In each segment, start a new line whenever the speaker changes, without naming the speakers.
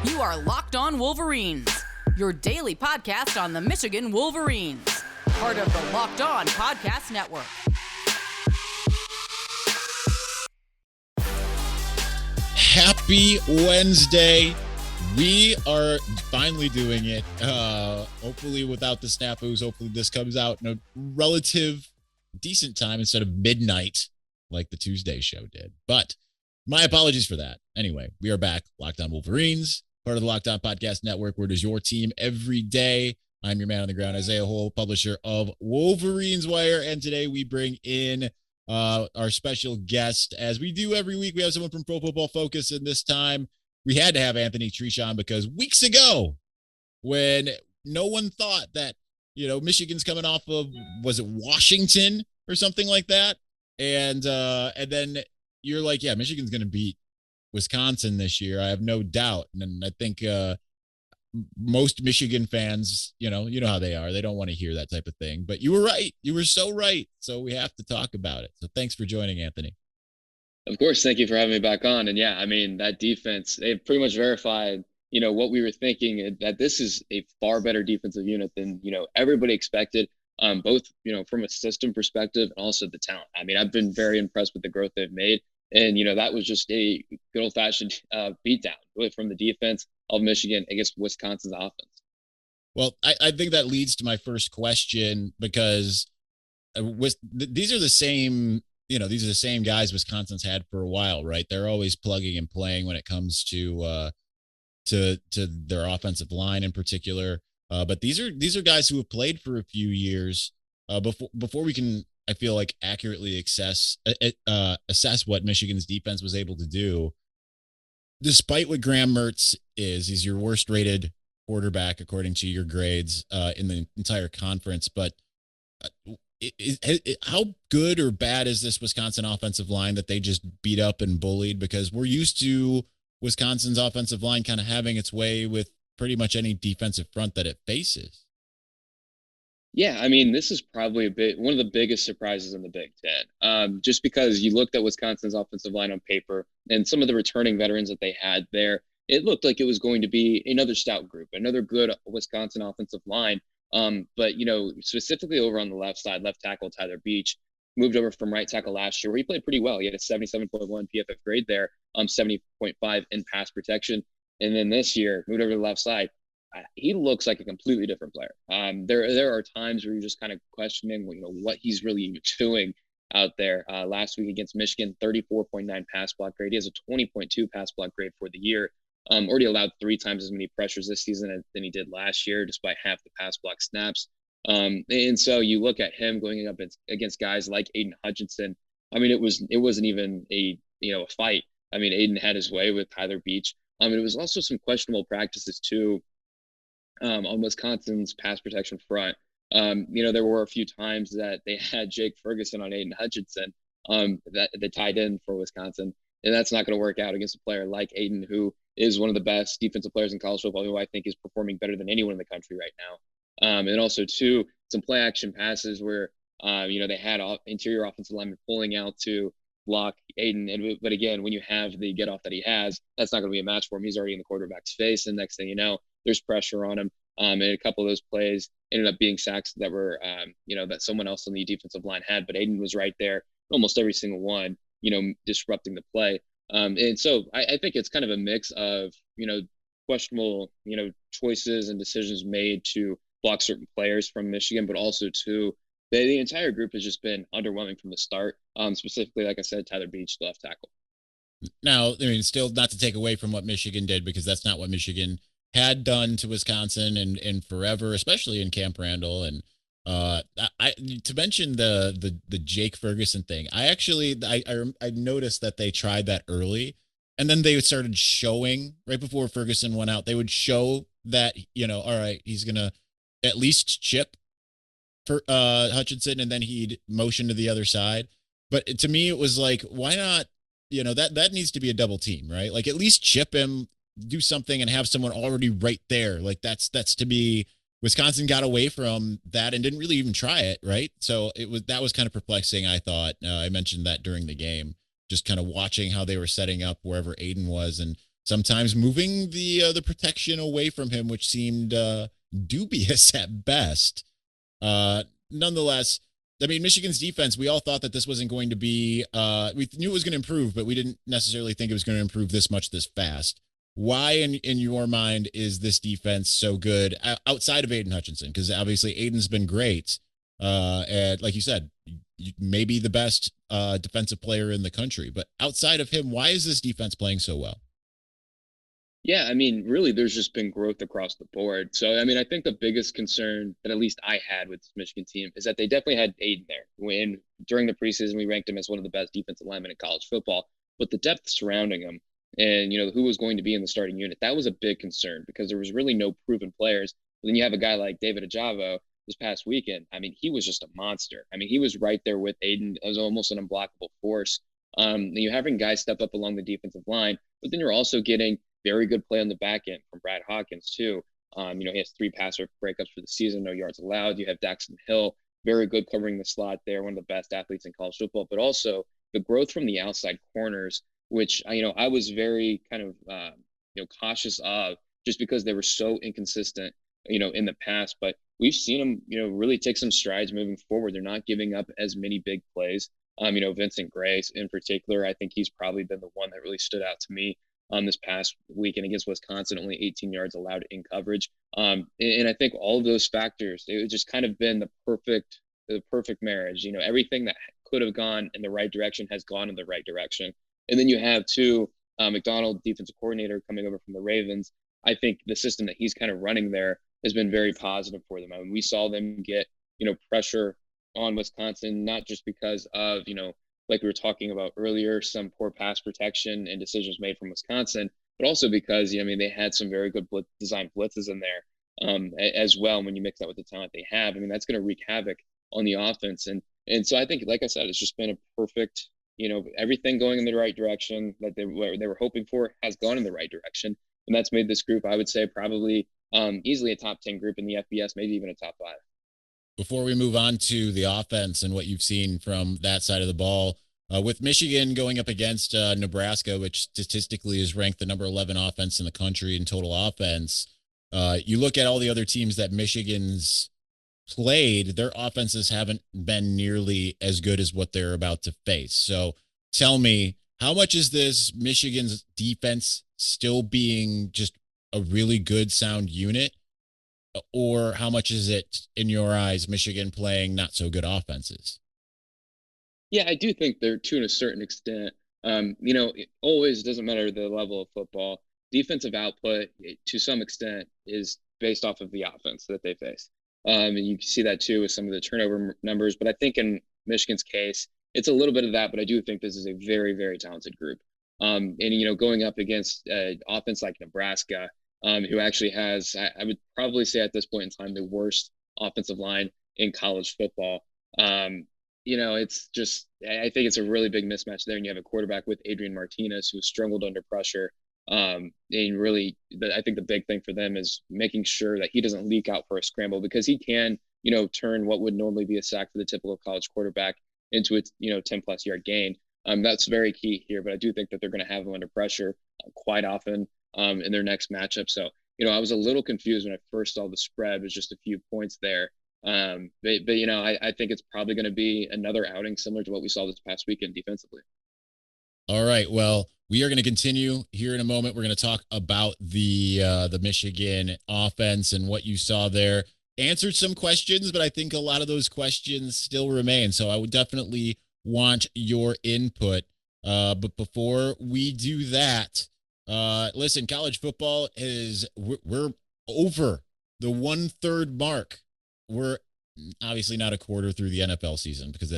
You are Locked On Wolverines, your daily podcast on the Michigan Wolverines, part of the Locked On Podcast Network.
Happy Wednesday. We are finally doing it. Hopefully without the snafus. Hopefully this comes out in a relative decent time instead of midnight like the Tuesday show did. But my apologies for that. Anyway, we are back. Locked On Wolverines, part of the Locked On Podcast Network, where it is your team every day. I'm your man on the ground, Isaiah Hole, publisher of Wolverines Wire. And today we bring in our special guest. As we do every week, we have someone from Pro Football Focus, and this time we had to have Anthony Treash on because weeks ago, when no one thought that, Michigan's coming off of, was it Washington or something like that? And then you're like, yeah, Michigan's going to beat Wisconsin this year. I have no doubt. And I think most Michigan fans, you know how they are. They don't want to hear that type of thing. But you were right. You were so right. So we have to talk about it. So thanks for joining, Anthony.
Of course. Thank you for having me back on. And yeah, I mean, that defense, they've pretty much verified, what we were thinking, that this is a far better defensive unit than, everybody expected, both, from a system perspective and also the talent. I mean, I've been very impressed with the growth they've made. And, that was just a good old fashioned beatdown really from the defense of Michigan against Wisconsin's offense.
Well, I think that leads to my first question, because these are the same, these are the same guys Wisconsin's had for a while, right? They're always plugging and playing when it comes to their offensive line in particular. But these are guys who have played for a few years before we can, I feel like, accurately assess what Michigan's defense was able to do. Despite what Graham Mertz is, he's your worst rated quarterback according to your grades in the entire conference. But how good or bad is this Wisconsin offensive line that they just beat up and bullied? Because we're used to Wisconsin's offensive line kind of having its way with pretty much any defensive front that it faces.
Yeah, I mean, this is probably one of the biggest surprises in the Big Ten, just because you looked at Wisconsin's offensive line on paper and some of the returning veterans that they had there, it looked like it was going to be another stout group, another good Wisconsin offensive line. But, specifically over on the left side, left tackle Tyler Beach moved over from right tackle last year, where he played pretty well. He had a 77.1 PFF grade there, 70.5 in pass protection. And then this year, moved over to the left side. He looks like a completely different player. There are times where you're just kind of questioning, what he's really doing out there. Last week against Michigan, 34.9 pass block grade. He has a 20.2 pass block grade for the year. Already allowed 3 times as many pressures this season than he did last year, despite half the pass block snaps. And so you look at him going up against guys like Aiden Hutchinson. I mean, it wasn't even a fight. I mean, Aiden had his way with Tyler Beach. It was also some questionable practices too. On Wisconsin's pass protection front. There were a few times that they had Jake Ferguson on Aiden Hutchinson that tied in for Wisconsin. And that's not going to work out against a player like Aiden, who is one of the best defensive players in college football, who I think is performing better than anyone in the country right now. And also, too, some play action passes where, they had interior offensive linemen pulling out to block Aiden. But again, when you have the get off that he has, that's not going to be a match for him. He's already in the quarterback's face. And next thing you know, there's pressure on him. And a couple of those plays ended up being sacks that were, that someone else on the defensive line had. But Aiden was right there, almost every single one, disrupting the play. And so I think it's kind of a mix of, questionable, choices and decisions made to block certain players from Michigan, but also to the entire group has just been underwhelming from the start. Specifically, like I said, Tyler Beach, the left tackle.
Now, I mean, still not to take away from what Michigan did, because that's not what Michigan had done to Wisconsin and forever, especially in Camp Randall. And to mention the Jake Ferguson thing, I noticed that they tried that early, and then they started showing right before Ferguson went out. They would show that, all right, he's gonna at least chip for Hutchinson, and then he'd motion to the other side. But to me, it was like, why not? That needs to be a double team, right? Like, at least chip him, do something, and have someone already right there. Like, that's to be, Wisconsin got away from that and didn't really even try it, right? So that was kind of perplexing, I thought. I mentioned that during the game, just kind of watching how they were setting up wherever Aiden was. And sometimes moving the protection away from him, which seemed dubious at best. Nonetheless, I mean, Michigan's defense, we all thought that this wasn't going to be, we knew it was going to improve, but we didn't necessarily think it was going to improve this much this fast. Why, in your mind, is this defense so good outside of Aiden Hutchinson? Because obviously Aiden's been great. And like you said, maybe the best defensive player in the country. But outside of him, why is this defense playing so well?
Yeah, I mean, really, there's just been growth across the board. So, I mean, I think the biggest concern that at least I had with this Michigan team is that they definitely had Aiden there. When during the preseason, we ranked him as one of the best defensive linemen in college football, but the depth surrounding him and, who was going to be in the starting unit, that was a big concern because there was really no proven players. But then you have a guy like David Ajavo this past weekend. I mean, he was just a monster. I mean, he was right there with Aiden as almost an unblockable force. You're having guys step up along the defensive line, but then you're also getting very good play on the back end from Brad Hawkins too. He has 3 passer breakups for the season, no yards allowed. You have Daxton Hill, very good covering the slot there, one of the best athletes in college football, but also the growth from the outside corners, which, I was very kind of, cautious of just because they were so inconsistent, in the past, but we've seen them, really take some strides moving forward. They're not giving up as many big plays. Vincent Gray in particular, I think he's probably been the one that really stood out to me this past weekend against Wisconsin, only 18 yards allowed in coverage. And I think all of those factors, it just kind of been the perfect marriage. Everything that could have gone in the right direction has gone in the right direction. And then you have McDonald, defensive coordinator, coming over from the Ravens. I think the system that he's kind of running there has been very positive for them. I mean, we saw them get, pressure on Wisconsin, not just because of, like we were talking about earlier, some poor pass protection and decisions made from Wisconsin, but also because, they had some very good design blitzes in there as well. When you mix that with the talent they have, I mean, that's going to wreak havoc on the offense. And so I think, like I said, it's just been a perfect, everything going in the right direction that they were hoping for has gone in the right direction. And that's made this group, I would say, probably easily a top 10 group in the FBS, maybe even a top 5.
Before we move on to the offense and what you've seen from that side of the ball, with Michigan going up against Nebraska, which statistically is ranked the number 11 offense in the country in total offense, you look at all the other teams that Michigan's played, their offenses haven't been nearly as good as what they're about to face. So tell me, how much is this Michigan's defense still being just a really good, sound unit? Or how much is it, in your eyes, Michigan playing not so good offenses?
Yeah, I do think they're, to a certain extent. It always doesn't matter the level of football. Defensive output, to some extent, is based off of the offense that they face. And you can see that too with some of the turnover numbers. But I think in Michigan's case, it's a little bit of that. But I do think this is a very, very talented group. Going up against offense like Nebraska, who actually has, I would probably say at this point in time, the worst offensive line in college football. It's just, I think it's a really big mismatch there. And you have a quarterback with Adrian Martinez who has struggled under pressure. And really, I think the big thing for them is making sure that he doesn't leak out for a scramble, because he can, turn what would normally be a sack for the typical college quarterback into a 10+ yard gain. That's very key here, but I do think that they're going to have him under pressure quite often in their next matchup. So, I was a little confused when I first saw the spread was just a few points there. I think it's probably going to be another outing similar to what we saw this past weekend defensively.
All right. Well, we are going to continue here in a moment. We're going to talk about the Michigan offense and what you saw there. Answered some questions, but I think a lot of those questions still remain. So I would definitely want your input. But before we do that, listen, college football we're over the 1/3 mark. We're obviously not a quarter through the NFL season because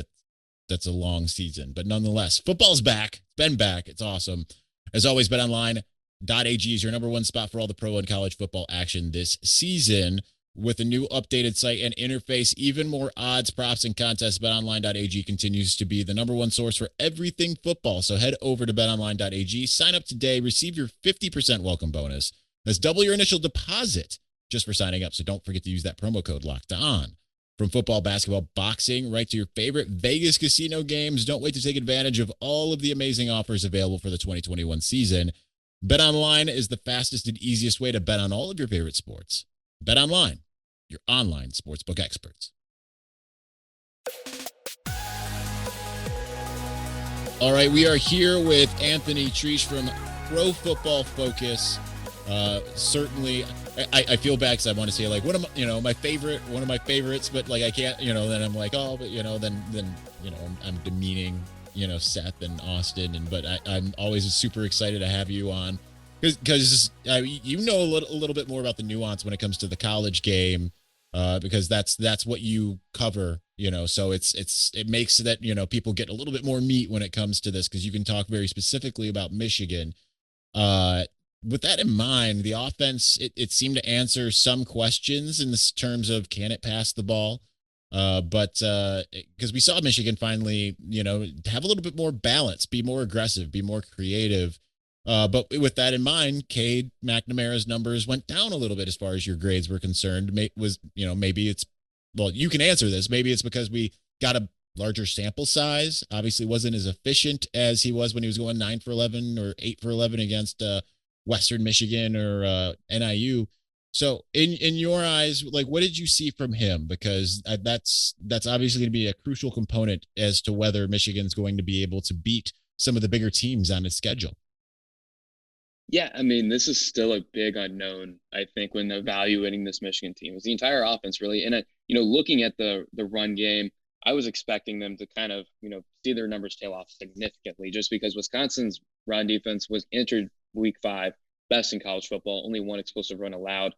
that's a long season, but nonetheless, football's back. It's been back. It's awesome. As always, BetOnline.ag is your number one spot for all the pro and college football action this season. With a new updated site and interface, even more odds, props, and contests, BetOnline.ag continues to be the number one source for everything football. So head over to BetOnline.ag, sign up today, receive your 50% welcome bonus. That's double your initial deposit just for signing up. So don't forget to use that promo code LOCKEDON. From football, basketball, boxing, right to your favorite Vegas casino games, don't wait to take advantage of all of the amazing offers available for the 2021 season BetOnline is the fastest and easiest way to bet on all of your favorite sports. BetOnline, your online sportsbook experts. All right, we are here with Anthony Treash from Pro Football Focus. Certainly, I feel bad because I want to say like one of my favorites, but like I can't, then I'm like, oh, but then I'm demeaning Seth and Austin, but I'm always super excited to have you on because you know a little bit more about the nuance when it comes to the college game, because that's what you cover, so it makes that people get a little bit more meat when it comes to this because you can talk very specifically about Michigan. With that in mind, the offense, it seemed to answer some questions in this terms of can it pass the ball? But because we saw Michigan finally, have a little bit more balance, be more aggressive, be more creative. But with that in mind, Cade McNamara's numbers went down a little bit as far as your grades were concerned. Maybe it's, well, you can answer this. Maybe it's because we got a larger sample size. Obviously wasn't as efficient as he was when he was going 9 for 11 or 8 for 11 against Western Michigan or NIU. So in your eyes, like, what did you see from him? Because that's obviously going to be a crucial component as to whether Michigan's going to be able to beat some of the bigger teams on its schedule.
Yeah, I mean, this is still a big unknown, I think, when evaluating this Michigan team. It was the entire offense, really. And, looking at the run game, I was expecting them to kind of, see their numbers tail off significantly just because Wisconsin's run defense was entered week 5, best in college football, only one explosive run allowed.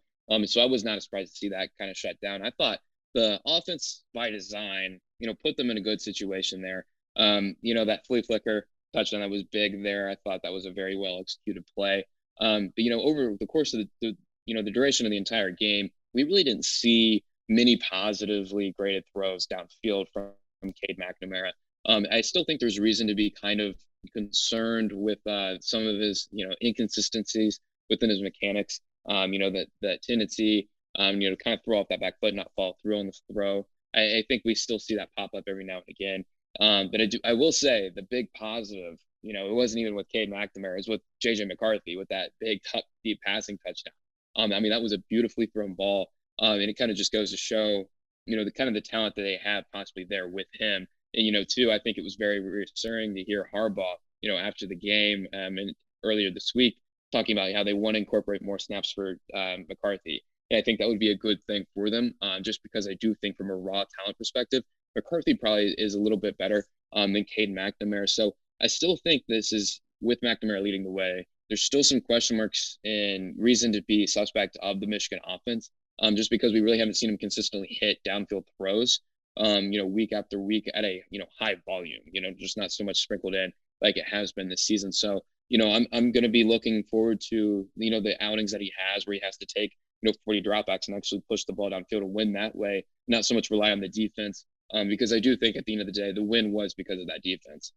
So I was not surprised to see that kind of shut down. I thought the offense by design, put them in a good situation there. That flea flicker touchdown that was big there. I thought that was a very well executed play. But over the course of the duration of the entire game, we really didn't see many positively graded throws downfield from Cade McNamara. I still think there's reason to be kind of concerned with some of his inconsistencies within his mechanics. That tendency to kind of throw off that back foot, not follow through on the throw. I think we still see that pop up every now and again. But I will say the big positive, it wasn't even with Cade McNamara, it was with JJ McCarthy with that big deep passing touchdown. That was a beautifully thrown ball. And it kind of just goes to show, the kind of the talent that they have possibly there with him. And, too, I think it was very reassuring to hear Harbaugh, after the game and earlier this week, talking about how they want to incorporate more snaps for McCarthy. And I think that would be a good thing for them, just because I do think from a raw talent perspective, McCarthy probably is a little bit better than Cade McNamara. So I still think this is with McNamara leading the way. There's still some question marks and reason to be suspect of the Michigan offense, just because we really haven't seen him consistently hit downfield throws, week after week at a, high volume, just not so much sprinkled in like it has been this season. So, I'm going to be looking forward to, the outings that he has where he has to take, 40 dropbacks and actually push the ball downfield and win that way, not so much rely on the defense. Because I do think at the end of the day, the win was because of that defense.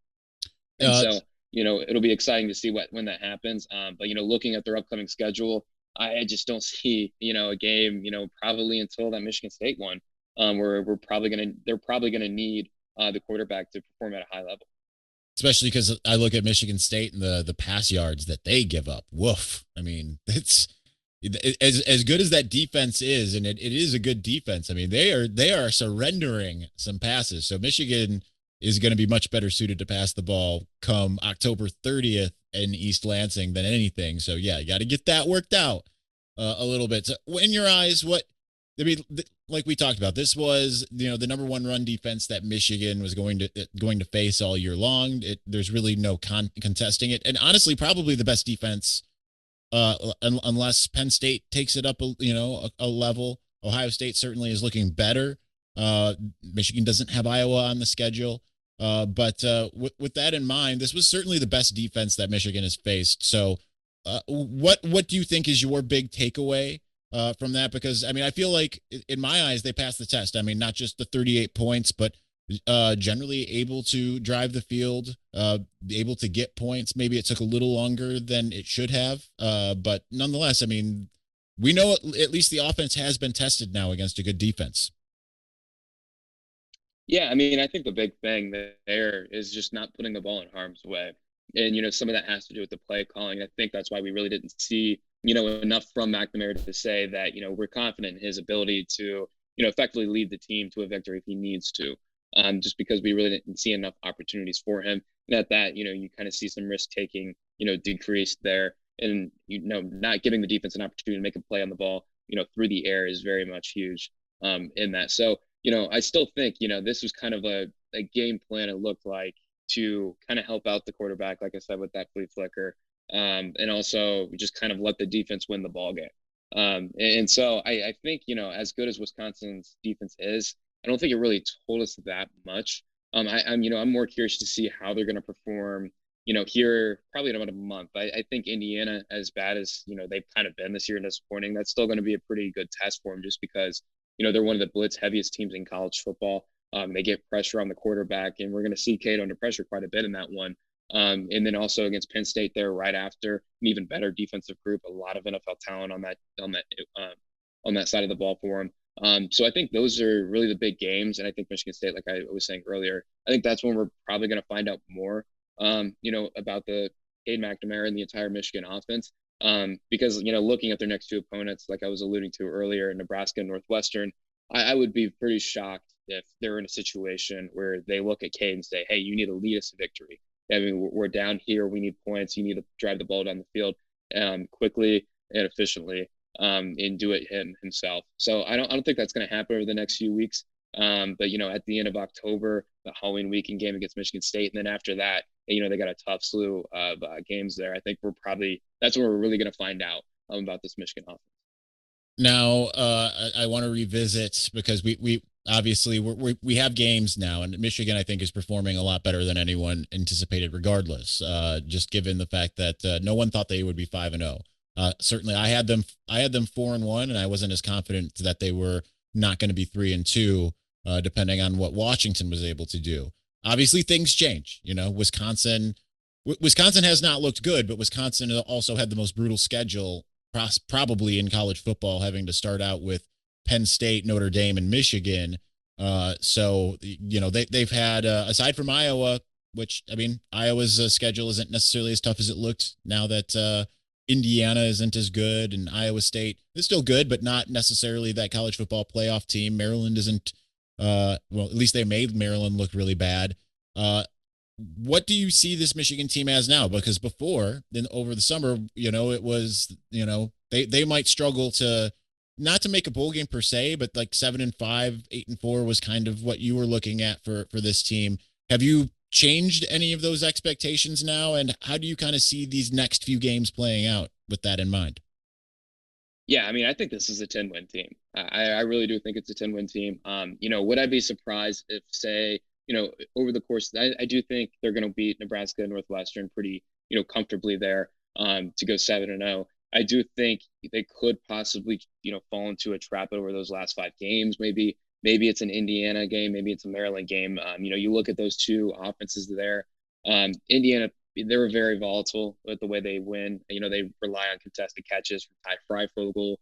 And so, it'll be exciting to see when that happens. But, looking at their upcoming schedule, I just don't see, a game, probably until that Michigan State one, where they're probably going to need the quarterback to perform at a high level.
Especially because I look at Michigan State and the pass yards that they give up. Woof. I mean, it's as good as that defense is, and it is a good defense. I mean, they are surrendering some passes. So Michigan is going to be much better suited to pass the ball come October 30th in East Lansing than anything. So yeah, you got to get that worked out a little bit. So in your eyes, like we talked about, this was, the number one run defense that Michigan was going to face all year long. There's really no contesting it. And honestly, probably the best defense, unless Penn State takes it up, a level. Ohio State certainly is looking better. Michigan doesn't have Iowa on the schedule. But with that in mind, this was certainly the best defense that Michigan has faced. So what do you think is your big takeaway from that? Because, I mean, I feel like in my eyes, they passed the test. I mean, not just the 38 points, but generally able to drive the field, able to get points. Maybe it took a little longer than it should have. But nonetheless, I mean, we know at least the offense has been tested now against a good defense.
Yeah, I mean, I think the big thing there is just not putting the ball in harm's way. And, some of that has to do with the play calling. I think that's why we really didn't see, enough from McNamara to say that, we're confident in his ability to, effectively lead the team to a victory if he needs to. Just because we really didn't see enough opportunities for him. And at that, you kind of see some risk taking, decreased there. And, not giving the defense an opportunity to make a play on the ball, through the air is very much huge in that. So, I still think, this was kind of a game plan, it looked like, to kind of help out the quarterback, like I said, with that flea flicker. And also just kind of let the defense win the ball game. And so I think, as good as Wisconsin's defense is, I don't think it really told us that much. I'm more curious to see how they're going to perform, here probably in about a month. I think Indiana, as bad as, they've kind of been this year and disappointing, that's still going to be a pretty good test for them just because, they're one of the blitz heaviest teams in college football. They get pressure on the quarterback, and we're going to see Cade under pressure quite a bit in that one. And then also against Penn State there right after, an even better defensive group, a lot of NFL talent on that side of the ball for them. So I think those are really the big games. And I think Michigan State, like I was saying earlier, I think that's when we're probably going to find out more, about the Cade McNamara and the entire Michigan offense. Because, looking at their next two opponents, like I was alluding to earlier, Nebraska and Northwestern, I would be pretty shocked if they're in a situation where they look at Cade and say, hey, you need to lead us to victory. I mean, we're down here. We need points. You need to drive the ball down the field quickly and efficiently and do it himself. So I don't think that's going to happen over the next few weeks. But, at the end of October, the Halloween weekend game against Michigan State. And then after that, they got a tough slew of games there. I think that's where we're really going to find out about this Michigan offense.
Now, I want to revisit because we obviously we have games now, and Michigan, I think, is performing a lot better than anyone anticipated, regardless. Just given the fact that no one thought they would be 5-0. Certainly, I had them 4-1, and I wasn't as confident that they were not going to be 3-2, depending on what Washington was able to do. Obviously, things change. Wisconsin has not looked good, but Wisconsin also had the most brutal schedule probably in college football, having to start out with Penn State, Notre Dame, and Michigan. So, they've had, aside from Iowa, which, I mean, Iowa's schedule isn't necessarily as tough as it looked now that Indiana isn't as good, and Iowa State is still good, but not necessarily that college football playoff team. Maryland isn't, well, at least they made Maryland look really bad. What do you see this Michigan team as now? Because before, then over the summer, it was, they might struggle to not to make a bowl game per se, but like 7-5, 8-4 was kind of what you were looking at for this team. Have you changed any of those expectations now? And how do you kind of see these next few games playing out with that in mind?
Yeah, I mean, I think this is a 10-win team. I really do think it's a 10-win team. Would I be surprised if, say, over the course, I do think they're going to beat Nebraska and Northwestern pretty, comfortably there to go 7-0. I do think they could possibly, fall into a trap over those last 5 games. Maybe it's an Indiana game. Maybe it's a Maryland game. You look at those two offenses there. Indiana, they were very volatile with the way they win. They rely on contested catches from Ty Freifogel,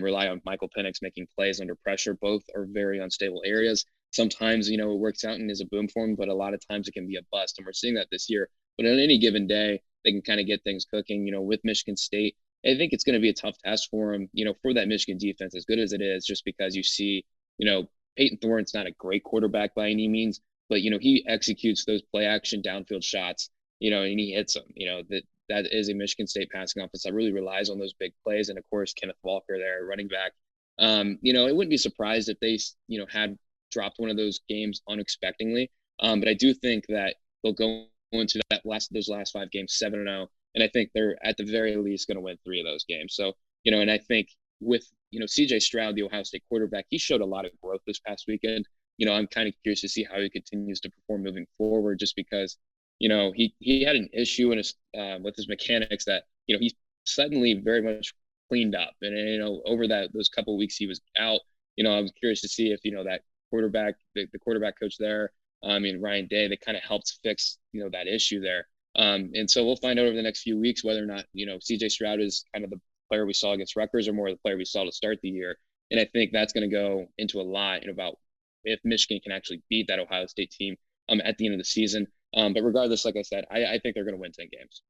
rely on Michael Penix making plays under pressure. Both are very unstable areas. Sometimes, it works out and is a boom for them, but a lot of times it can be a bust. And we're seeing that this year. But on any given day, they can kind of get things cooking. With Michigan State, I think it's going to be a tough task for them, for that Michigan defense, as good as it is, just because you see, Peyton Thorne's not a great quarterback by any means, but, he executes those play action downfield shots, and he hits them. That is a Michigan State passing offense that really relies on those big plays. And of course, Kenneth Walker there, running back. It wouldn't be surprised if they, had dropped one of those games unexpectedly. But I do think that they'll go into those last 5 games 7-0. And I think they're at the very least going to win 3 of those games. So, and I think with, CJ Stroud, the Ohio State quarterback, he showed a lot of growth this past weekend. I'm kind of curious to see how he continues to perform moving forward, just because, he had an issue in his, with his mechanics that, he suddenly very much cleaned up. And, over those couple of weeks he was out, I was curious to see if, that quarterback, the quarterback coach there, Ryan Day, they kind of helped fix, that issue there. And so we'll find out over the next few weeks whether or not, CJ Stroud is kind of the player we saw against Rutgers or more the player we saw to start the year. And I think that's going to go into a lot about if Michigan can actually beat that Ohio State team at the end of the season. But regardless, like I said, I think they're going to win 10 games.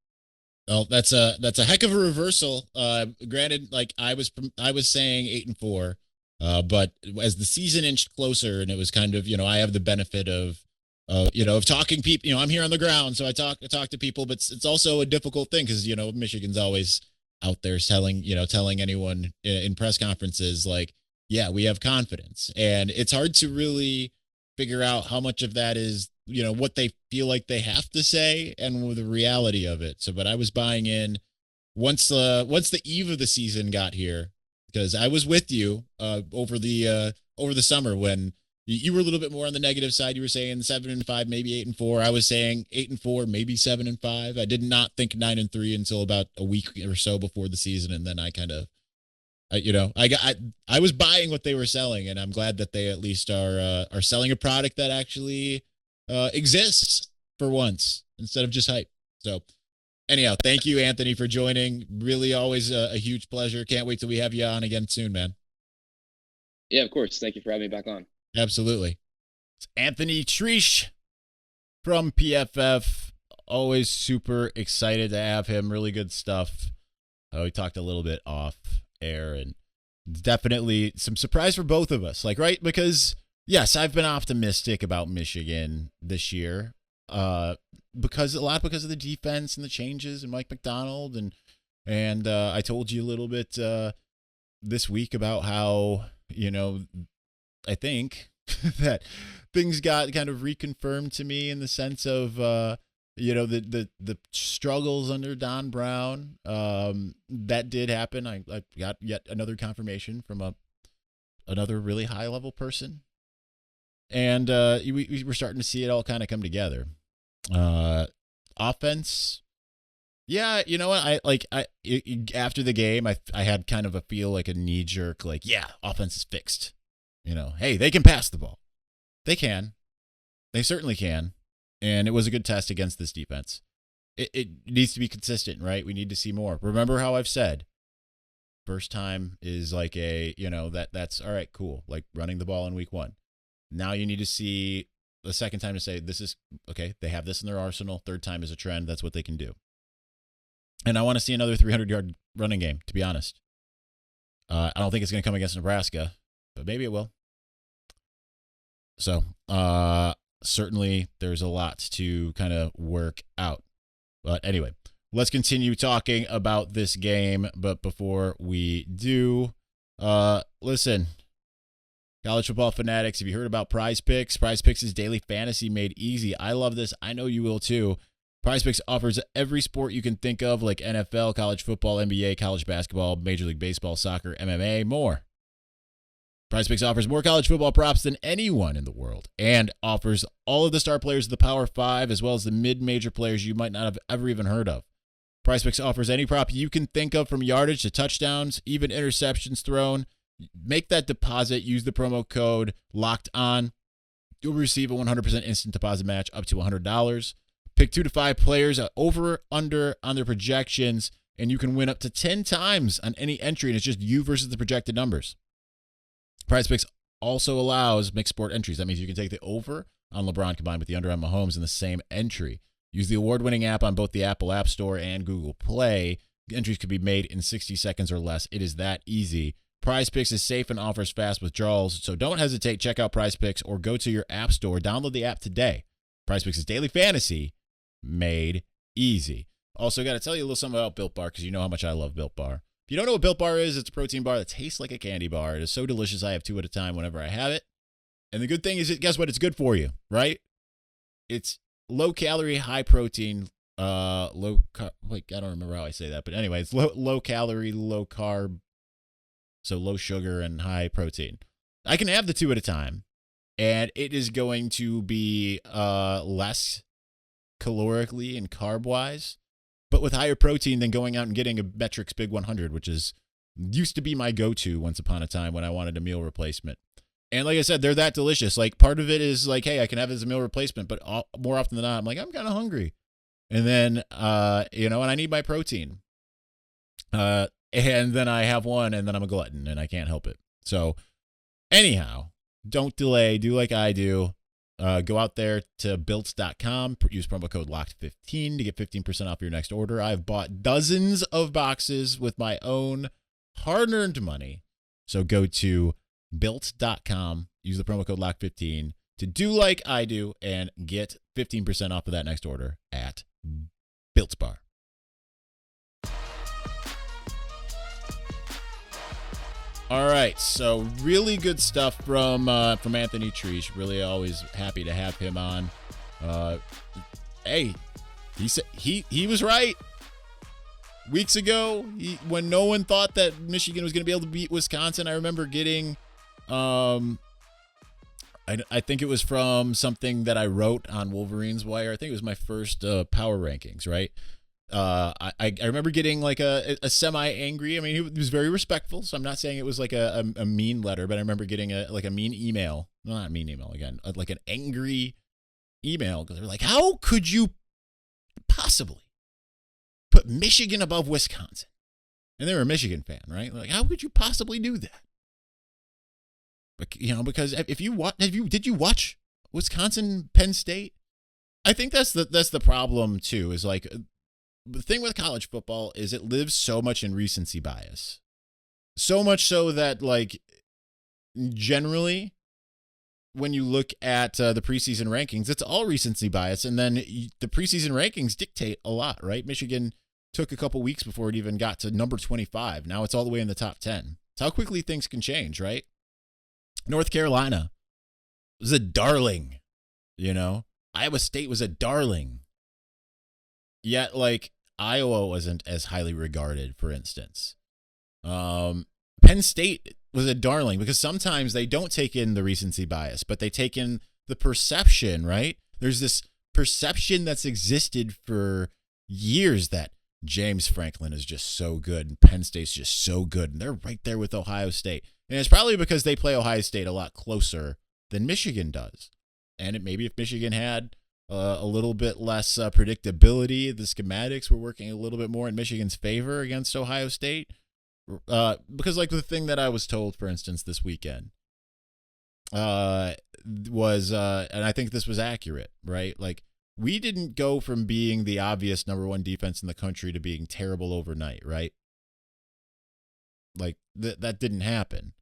Well, that's a heck of a reversal. Granted, like I was saying 8-4, but as the season inched closer, and it was kind of, I have the benefit of of talking people. I'm here on the ground, so I talk to people, but it's also a difficult thing because Michigan's always out there telling anyone in press conferences like, yeah, we have confidence, and it's hard to really figure out how much of that is what they feel like they have to say and the reality of it. So, but I was buying in once the eve of the season got here, because I was with you over the summer when you were a little bit more on the negative side. You were saying 7-5, maybe 8-4. I was saying 8-4, maybe 7-5. I did not think 9-3 until about a week or so before the season, and then I kind of, I was buying what they were selling, and I'm glad that they at least are selling a product that actually exists for once instead of just hype. So anyhow, thank you, Anthony, for joining. Really always a huge pleasure. Can't wait till we have you on again soon, man.
Yeah, of course. Thank you for having me back on.
Absolutely. It's Anthony Treash from PFF. Always super excited to have him. Really good stuff. We talked a little bit off air, and definitely some surprise for both of us. Like, right? Because yes, I've been optimistic about Michigan this year. Because of the defense and the changes and Mike McDonald, and I told you a little bit this week about how I think that things got kind of reconfirmed to me in the sense of the struggles under Don Brown. That did happen. I got yet another confirmation from another really high level person, and we were starting to see it all kind of come together. Offense. Yeah, you know what? After the game, I had kind of a feel like a knee jerk, like, yeah, offense is fixed. Hey, they can pass the ball. They can. They certainly can. And it was a good test against this defense. It needs to be consistent, right? We need to see more. Remember how I've said, first time is like that's all right, cool. Like running the ball in week 1. Now you need to see the second time to say, this is okay. They have this in their arsenal. Third time is a trend. That's what they can do. And I want to see another 300-yard running game, to be honest. I don't think it's going to come against Nebraska, but maybe it will. So certainly there's a lot to kind of work out. But anyway, let's continue talking about this game. But before we do, listen, college football fanatics, have you heard about Prize Picks? Prize Picks is daily fantasy made easy. I love this. I know you will too. Prize Picks offers every sport you can think of, like NFL, college football, NBA, college basketball, Major League Baseball, soccer, MMA, more. Prize Picks offers more college football props than anyone in the world and offers all of the star players of the Power 5 as well as the mid-major players you might not have ever even heard of. Prize Picks offers any prop you can think of, from yardage to touchdowns, even interceptions thrown. Make that deposit. Use the promo code LOCKEDON. You'll receive a 100% instant deposit match up to $100. Pick 2 to 5 players over, under on their projections, and you can win up to 10 times on any entry, and it's just you versus the projected numbers. Prize Picks also allows mixed sport entries. That means you can take the over on LeBron combined with the under on Mahomes in the same entry. Use the award-winning app on both the Apple App Store and Google Play. Entries could be made in 60 seconds or less. It is that easy. Prize Picks is safe and offers fast withdrawals, so don't hesitate. Check out Prize Picks or go to your app store. Download the app today. Prize Picks is daily fantasy made easy. Also, got to tell you a little something about Built Bar, because you know how much I love Built Bar. If you don't know what Built Bar is, it's a protein bar that tastes like a candy bar. It is so delicious. I have 2 at a time whenever I have it. And the good thing is, guess what? It's good for you, right? It's low calorie, high protein, I don't remember how I say that, but anyway, it's low calorie, low carb, so low sugar and high protein. I can have the 2 at a time, and it is going to be less calorically and carb-wise, but with higher protein than going out and getting a Metrics Big 100, which used to be my go-to once upon a time when I wanted a meal replacement. And like I said, they're that delicious. Like, part of it is like, hey, I can have it as a meal replacement, but more often than not, I'm like, I'm kind of hungry. And then, and I need my protein. And then I have one, and then I'm a glutton, and I can't help it. So anyhow, don't delay. Do like I do. Go out there to built.com, use promo code LOCKED15 to get 15% off your next order. I've bought dozens of boxes with my own hard-earned money. So go to built.com, use the promo code LOCKED15 to do like I do and get 15% off of that next order at Built Bar. All right, so really good stuff from Anthony Treash. Really always happy to have him on. Hey, he said he was right. Weeks ago, when no one thought that Michigan was going to be able to beat Wisconsin, I remember getting, I think it was from something that I wrote on Wolverines Wire. I think it was my first power rankings, right? I remember getting like a semi-angry. I mean, he was very respectful, so I'm not saying it was like a mean letter, but I remember getting a mean email. Well, not mean email again, like an angry email because they were like, "How could you possibly put Michigan above Wisconsin?" And they were a Michigan fan, right? Like, how could you possibly do that? But because if you did you watch Wisconsin Penn State? I think that's the problem too. Is like. The thing with college football is it lives so much in recency bias. So much so that, like, generally, when you look at the preseason rankings, it's all recency bias. And then the preseason rankings dictate a lot, right? Michigan took a couple weeks before it even got to number 25. Now it's all the way in the top 10. It's how quickly things can change, right? North Carolina was a darling, Iowa State was a darling. Yet, like, Iowa wasn't as highly regarded, for instance. Penn State was a darling because sometimes they don't take in the recency bias, but they take in the perception, right? There's this perception that's existed for years that James Franklin is just so good and Penn State's just so good, and they're right there with Ohio State. And it's probably because they play Ohio State a lot closer than Michigan does. And maybe if Michigan had a little bit less predictability, the schematics were working a little bit more in Michigan's favor against Ohio State. Because, like, the thing that I was told, for instance, this weekend was, and I think this was accurate, right? Like, we didn't go from being the obvious number one defense in the country to being terrible overnight, right? Like, that didn't happen.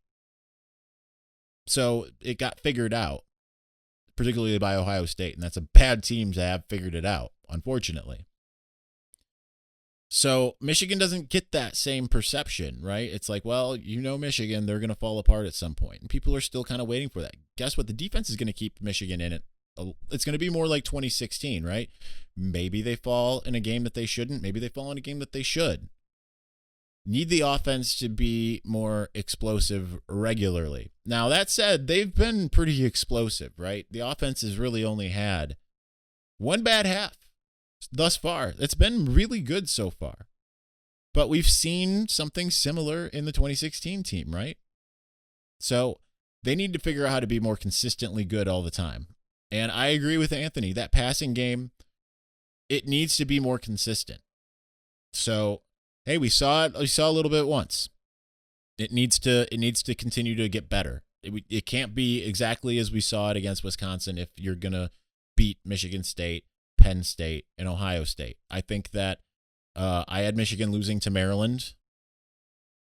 So it got figured out, particularly by Ohio State, and that's a bad team to have figured it out, unfortunately. So Michigan doesn't get that same perception, right? It's like, well, Michigan, they're going to fall apart at some point, and people are still kind of waiting for that. Guess what? The defense is going to keep Michigan in it. It's going to be more like 2016, right? Maybe they fall in a game that they shouldn't. Maybe they fall in a game that they should. Need the offense to be more explosive regularly. Now, that said, they've been pretty explosive, right? The offense has really only had one bad half thus far. It's been really good so far. But we've seen something similar in the 2016 team, right? So they need to figure out how to be more consistently good all the time. And I agree with Anthony. That passing game, it needs to be more consistent. So, hey, we saw it. We saw a little bit once. It needs to continue to get better. It can't be exactly as we saw it against Wisconsin if you're gonna beat Michigan State, Penn State, and Ohio State. I think that I had Michigan losing to Maryland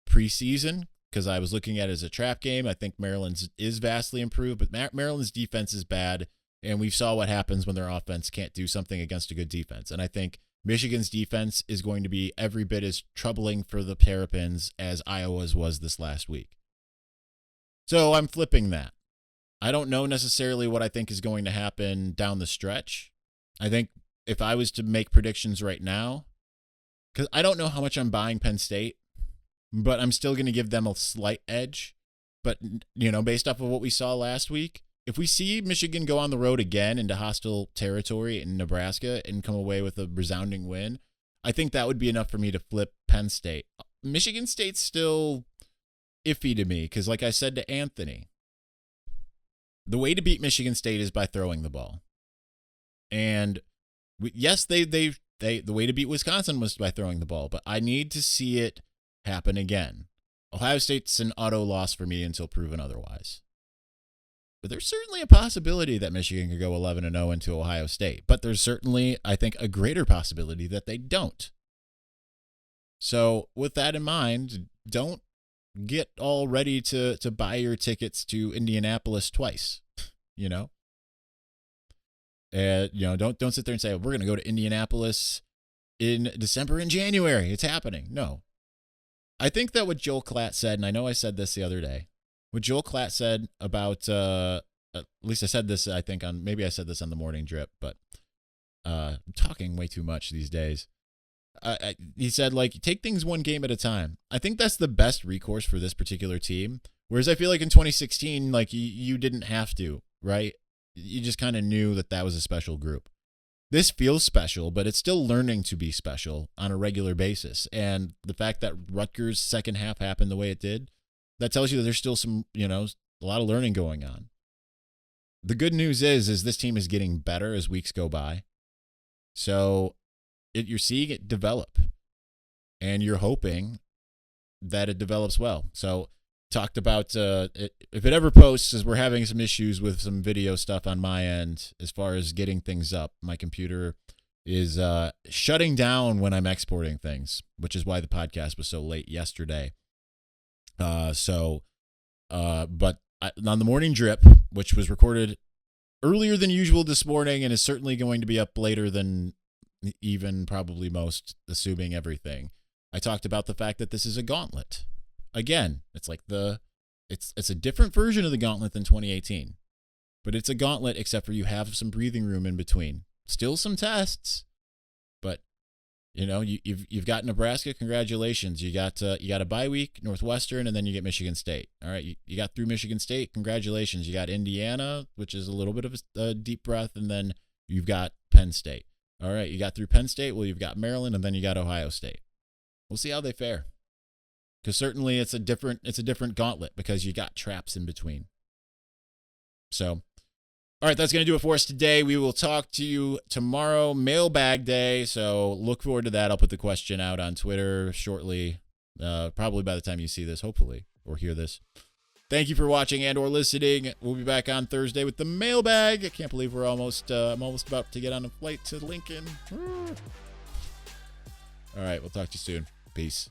preseason because I was looking at it as a trap game. I think Maryland's is vastly improved, but Maryland's defense is bad, and we saw what happens when their offense can't do something against a good defense. And I think Michigan's defense is going to be every bit as troubling for the Terrapins as Iowa's was this last week. So I'm flipping that. I don't know necessarily what I think is going to happen down the stretch. I think if I was to make predictions right now, because I don't know how much I'm buying Penn State, but I'm still going to give them a slight edge. But, based off of what we saw last week, if we see Michigan go on the road again into hostile territory in Nebraska and come away with a resounding win, I think that would be enough for me to flip Penn State. Michigan State's still iffy to me because, like I said to Anthony, the way to beat Michigan State is by throwing the ball. And yes, the way to beat Wisconsin was by throwing the ball, but I need to see it happen again. Ohio State's an auto loss for me until proven otherwise. there's certainly a possibility that Michigan could go 11-0 into Ohio State, but there's certainly, I think, a greater possibility that they don't. So with that in mind, don't get all ready to buy your tickets to Indianapolis twice, you know? And, don't sit there and say, we're going to go to Indianapolis in December and January. It's happening. No. I think that what Joel Klatt said, and I know I said this the other day, what Joel Klatt said about, at least I said this, I think, maybe I said this on the morning drip, but I'm talking way too much these days. He said, take things one game at a time. I think that's the best recourse for this particular team. Whereas I feel like in 2016, you didn't have to, right? You just kind of knew that was a special group. This feels special, but it's still learning to be special on a regular basis. And the fact that Rutgers' second half happened the way it did, that tells you that there's still some, a lot of learning going on. The good news is this team is getting better as weeks go by. So you're seeing it develop, and you're hoping that it develops well. So talked about if it ever posts, as we're having some issues with some video stuff on my end as far as getting things up. My computer is shutting down when I'm exporting things, which is why the podcast was so late yesterday. But on the morning drip, which was recorded earlier than usual this morning and is certainly going to be up later than even probably most, assuming everything, I talked about the fact that this is a gauntlet. Again, it's like it's a different version of the gauntlet than 2018, but it's a gauntlet except for you have some breathing room in between. Still some tests, but you've got Nebraska. Congratulations, you got a bye week, Northwestern, and then you get Michigan State. All right, you got through Michigan State. Congratulations, you got Indiana, which is a little bit of a deep breath, and then you've got Penn State. All right, you got through Penn State. Well, you've got Maryland, and then you got Ohio State. We'll see how they fare. Because certainly it's a different gauntlet because you got traps in between. So, all right, that's going to do it for us today. We will talk to you tomorrow, mailbag day. So look forward to that. I'll put the question out on Twitter shortly, probably by the time you see this, hopefully, or hear this. Thank you for watching and or listening. We'll be back on Thursday with the mailbag. I can't believe I'm almost about to get on a flight to Lincoln. All right, we'll talk to you soon. Peace.